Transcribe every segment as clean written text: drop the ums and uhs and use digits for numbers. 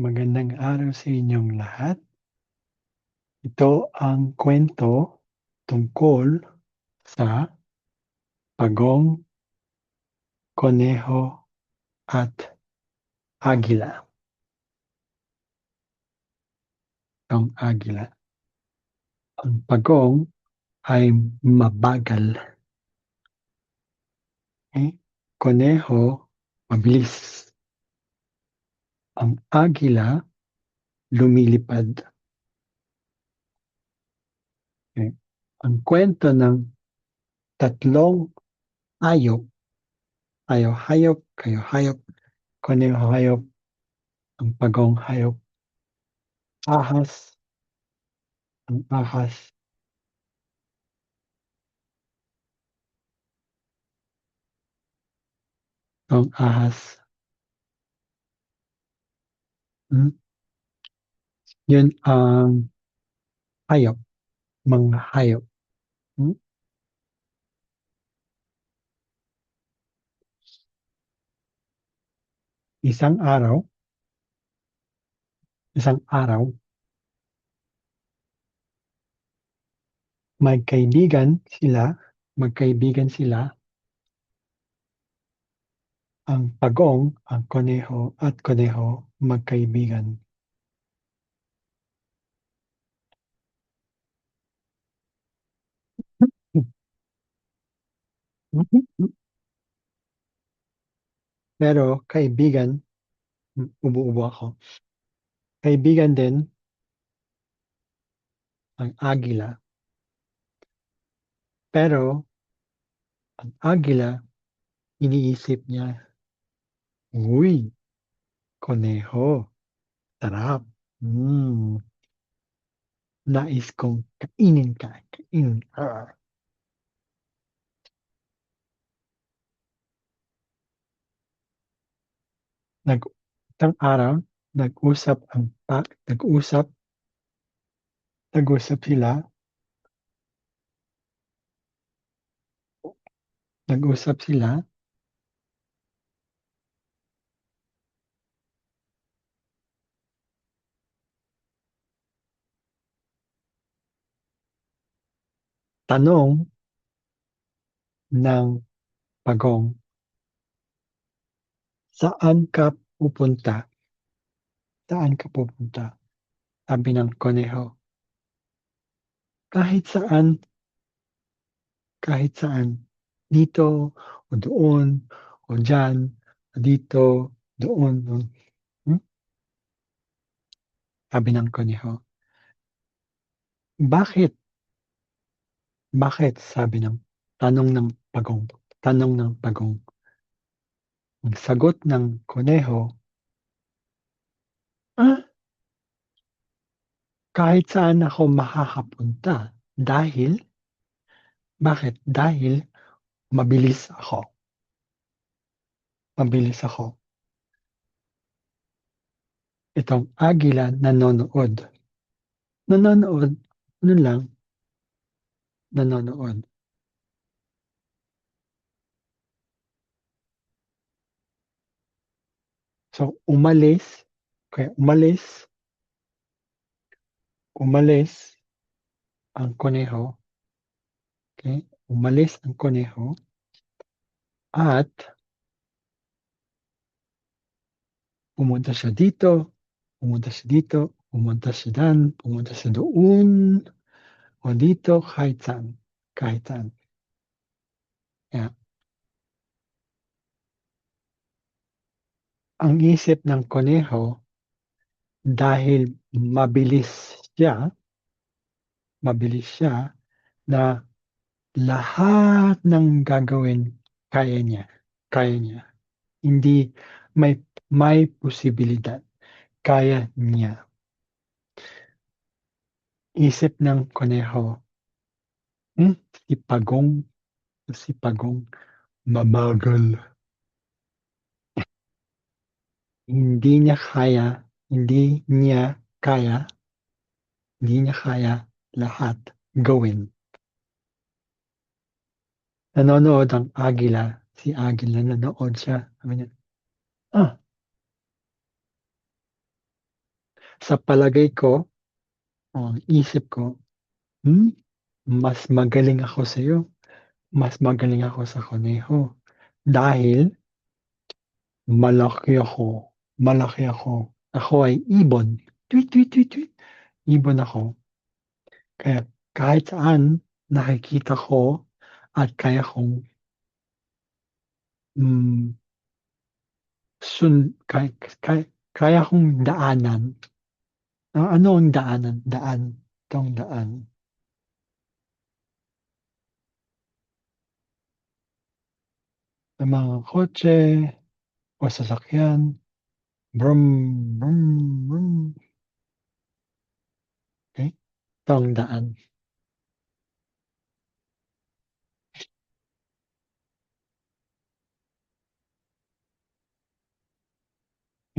Magandang araw sa inyong lahat. Ito ang kwento tungkol sa pagong, koneho at agila. Ang agila. Ang pagong ay mabagal. Koneho, mabilis. Ang agila, lumilipad. Ang kwento ng tatlong hayop, hayop, kayo hayop, koneho hayop, ang pagong hayop, ahas, ang ahas, ang ahas. Yun ang hayop, mga hayop. Hmm? Isang araw, isang araw, magkaibigan sila, ang pagong, ang koneho at koneho magkaibigan. Pero kaibigan, ubo-ubo ako. Kaibigan din ang agila. Pero ang agila, iniisip niya, uy, koneho, sarap. Nais kong kainin ka, kainin. Nag Isang araw, nag-usap, nag-usap sila, nag-usap sila, tanong ng pagong, saan ka pupunta? Saan ka pupunta? Sabi ng koneho, kahit saan, kahit saan. Dito, o doon, o dyan, o dito, doon. Hmm? Sabi ng koneho, bakit? Bakit? Tanong ng pagong. Tanong ng pagong. Ang sagot ng koneho, ah, kahit saan ako makakapunta. Dahil, bakit? Dahil mabilis ako. Mabilis ako. Itong agila nanonood. Nanonood, ano lang, nanonood. So, umalis ang koneho. Okay? Umalis ang koneho at pumunta siya dito, pumunta siya dito, pumunta siya dan, pumunta siya doon, o dito, kahit saan. Kahit saan. Yeah. Ang isip ng koneho, dahil mabilis siya na lahat ng gagawin kaya niya. Kaya niya. Hindi may posibilidad. Kaya niya. Isip ng koneho, si Pagong, si Pagong, mabagal. Hindi niya kaya, hindi niya kaya, hindi niya kaya lahat gawin. Nanonood ang agila. Si agila nanonood siya. Sabi niya, ah, Sa palagay ko, isip ko, "Hmm, mas magaling ako sa'yo, mas magaling ako sa kuneho dahil malaki ako, malaki ako. Ako ay ibon, tweet, tweet, tweet, tweet, ibon ako. Kaya kahit saan nakikita ko at kaya kong, hmm, sun kay kay kaya kong daanan." Ano ang daanan? Daan, 'tong daan. Ng mga kotse o sasakyan, vroom, vroom, vroom, okey, 'tong daan.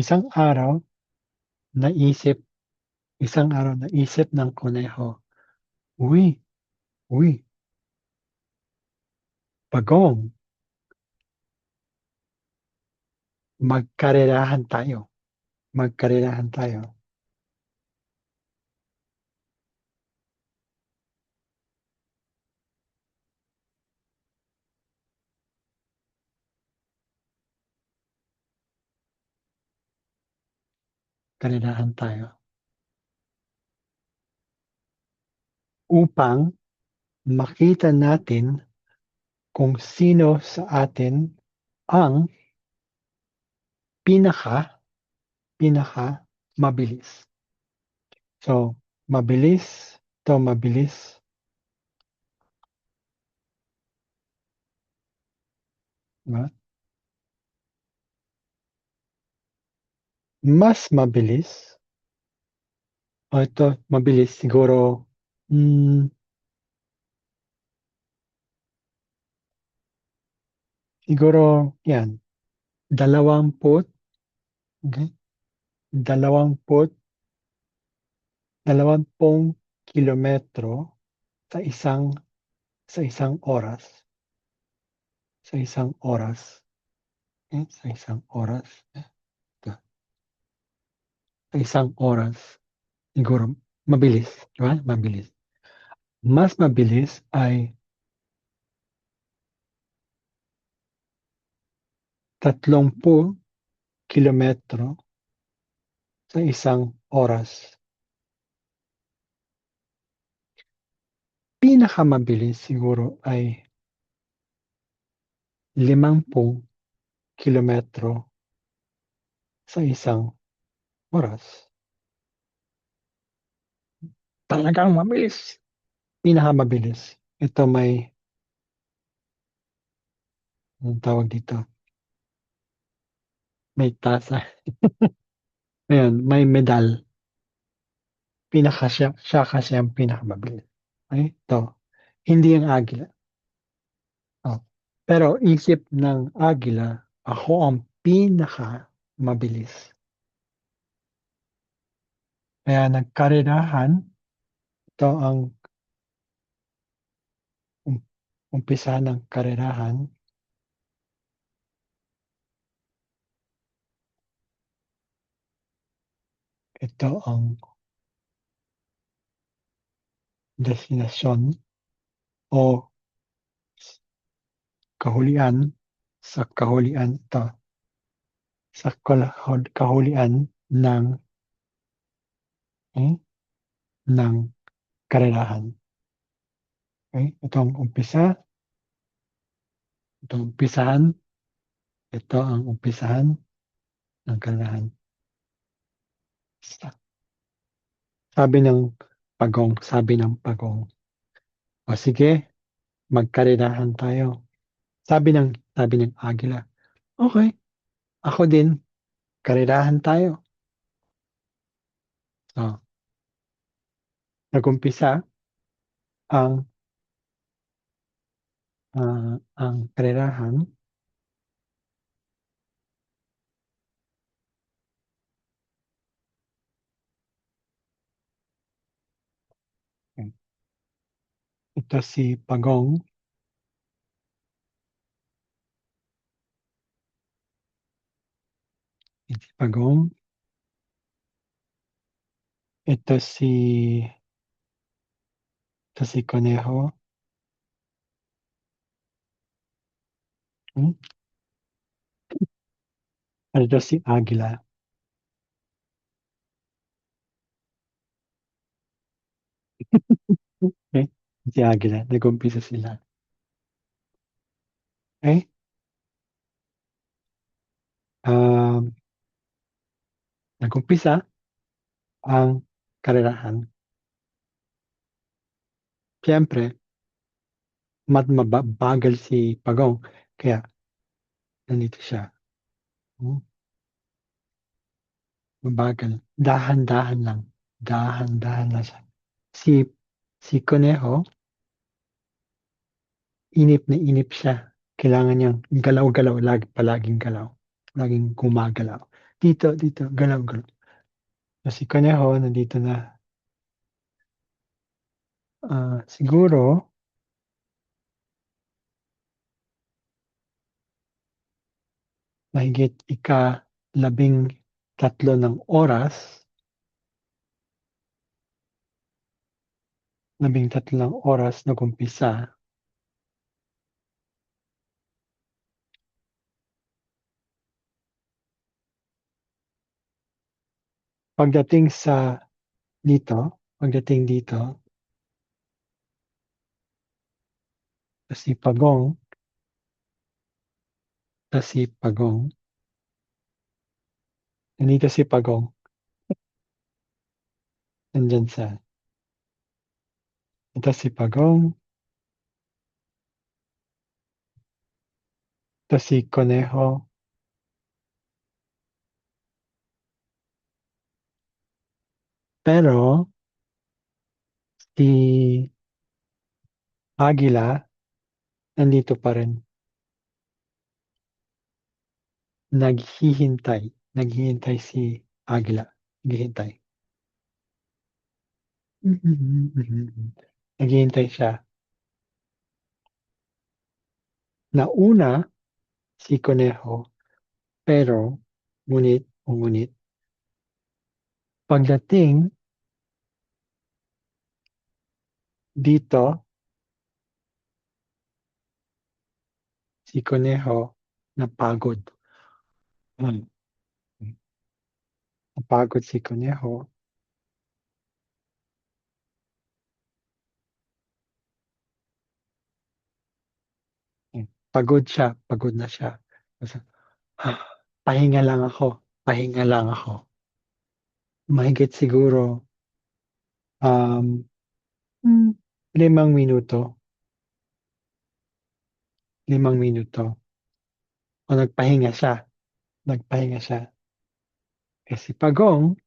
Isang araw naisip isang araw naisip ng kuneho, "Uy, uy, Bagong, magkarerahan tayo, magkarerahan tayo." Karerahan tayo upang makita natin kung sino sa atin ang pinaka pinakamabilis. So, mabilis 'to mabilis, 'di ba? Mas mabilis o ito mabilis siguro, hmm, siguro 'yan 20, okey, 20, 20 kilometro sa isang oras, sa isang oras, sa isang oras, ta sa isang oras siguro mabilis, 'di ba, mabilis. Mas mabilis ay 30 kilometro sa isang oras. Pinakamabilis siguro ay 50 kilometro sa isang oras. Talagang mabilis, pinakamabilis. Ito may anong tawag dito, may tasa, ayun may medal. Siya kasi ang pinakamabilis. Okey, ito, hindi ang agila, oh. Pero isip ng agila, ako ang pinakamabilis. Kaya nagkarerahan, ito ang umpisa ng karerahan, ito ang destinasyon o kahulian, sa kahulian 'to, sa kahulian ng, hmm, ng karerahan. Okey, itong umpisahan, ito ang umpisahan ng karerahan. Sa sabi ng pagong, "O sige, magkarerahan tayo." Sabi ng agila, "Okey, ako din, karerahan tayo." Oh, nag-umpisa ang, ang karerahan, hmm, ito si Pagong, Ito si, ito si Conejo. Hmm? Ito si Agila. Okay? Si Agila. Nag-umpisa sila. Okay? Um, nag-umpisa ang karerahan. Siyempre, mabagal si Pagong. Kaya, nandito siya. Hmm? Mabagal. Dahan-dahan lang. Dahan-dahan lang siya. Si, si Conejo, inip na inip siya. Kailangan niyang galaw-galaw. Palaging galaw. Laging gumagalaw. Dito, dito, galaw-galaw. So, si Conejo, nandito na. Siguro, mahigit ika-13 ng oras, 13 ng oras nag-umpisa. Pagdating pagdating dito, si Pagong, si Pagong, nandito si Pagong, nandyan sa, ito si Pagong, ito si Conejo, pero si Agila, nandito pa rin, naghihintay si Agila, naghihintay. Naghihintay siya. Nauna si Conejo, pero ngunit, pagdating dito, si Conejo napagod. Hmm. Napagod si Conejo. Hmm. Pagod na siya. Kasi, "Ah, pahinga lang ako, pahinga lang ako." Mahigit siguro um, hmm, 5 minuto, 5 minuto. O nagpahinga siya. Kasi Pagong,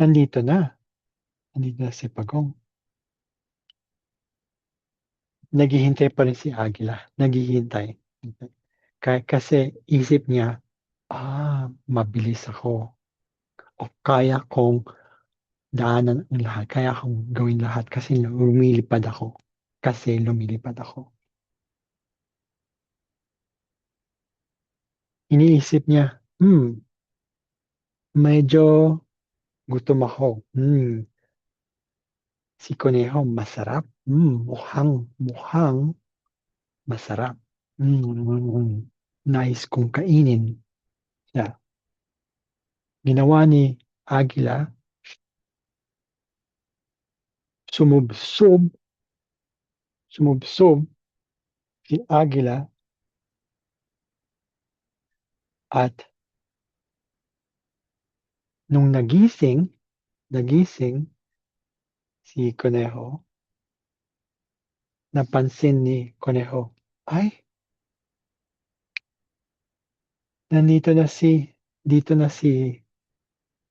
nandito na. Nandito na si Pagong. Naghihintay pa rin si Agila. Naghihintay. Kasi isip niya, mabilis ako. O kaya kong daanan ang lahat. Kaya kong gawin lahat kasi lumilipad ako. Kasi lumilipad ako. Iniisip niya, medyo gutom ako. Si Conejo, masarap. Mukhang masarap. Nice kong kainin. Siya. Ginawa ni Agila, sumubsob, sumubsob si Agila at nung nagising si Conejo, napansin ni Conejo, ay, nandito na si, dito na si,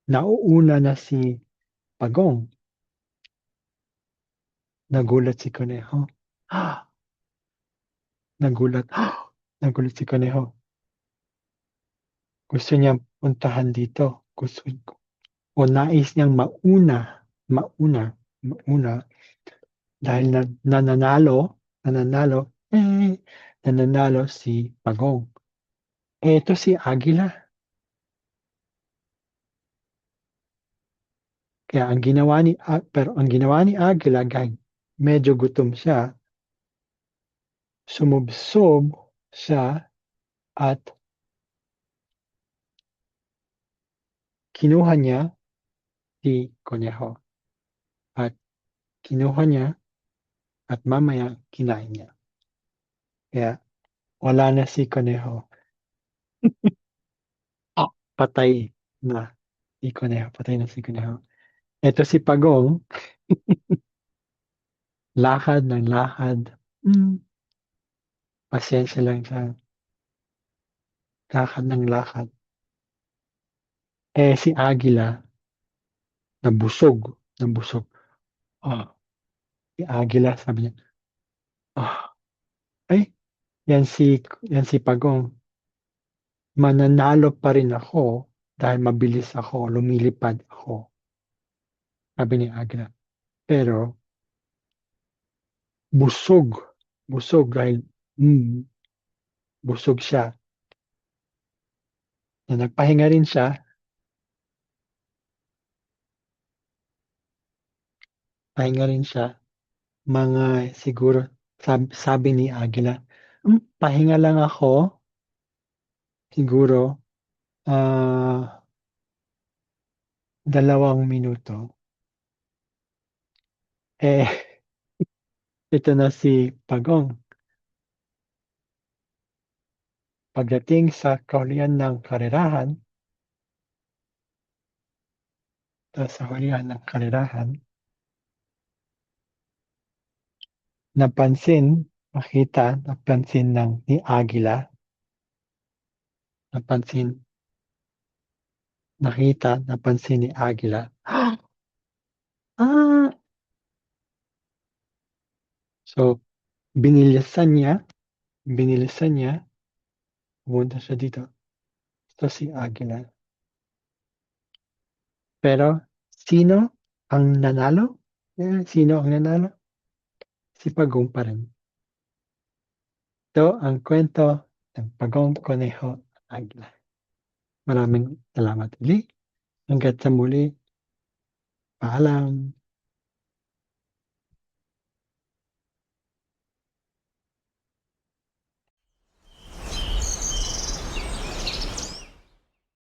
nauuna na si Pagong. Nagulat si Conejo. Nagulat. Nagulat si Conejo. Gusto niyang puntahan dito. O nais niyang mauna, mauna, dahil nananalo, nananalo si Pagong. Eto si Agila. Kaya ang ginawa ni Agila dahil medyo gutom siya, sumubsob siya at kinuha niya si Koneho at kinuha niya at mamaya kinain niya. Kaya wala na si Koneho. Patay na si Koneho. Patay na si Koneho. Ito si Pagong, lakad ng lakad. Pasensya lang siya. Lakad ng lakad. Si Agila, nabusog. Nabusog. Ah, si Agila, sabi niya, ah, ay, yan si Pagong. Mananalo pa rin ako dahil mabilis ako, lumilipad ako. Sabi ni Agila. Pero, busog. Busog dahil busog siya. Na nagpahinga rin siya. Pahinga rin siya. Mga siguro, sabi ni Agila, pahinga lang ako. Siguro, 2 minuto. Eh, ito na si Pagong. Pagdating sa kahulihan ng karerahan, napansin ng ni Agila, napansin ni Agila. Ah! So, binilisan niya, pumunta siya dito. Ito si Agila. Pero, sino ang nanalo? Sino ang nanalo? Si Pagong pa rin. Ito ang kwento ng Pagong, Koneho at Agila. Maraming salamat ulit. Hanggat sa muli, paalam.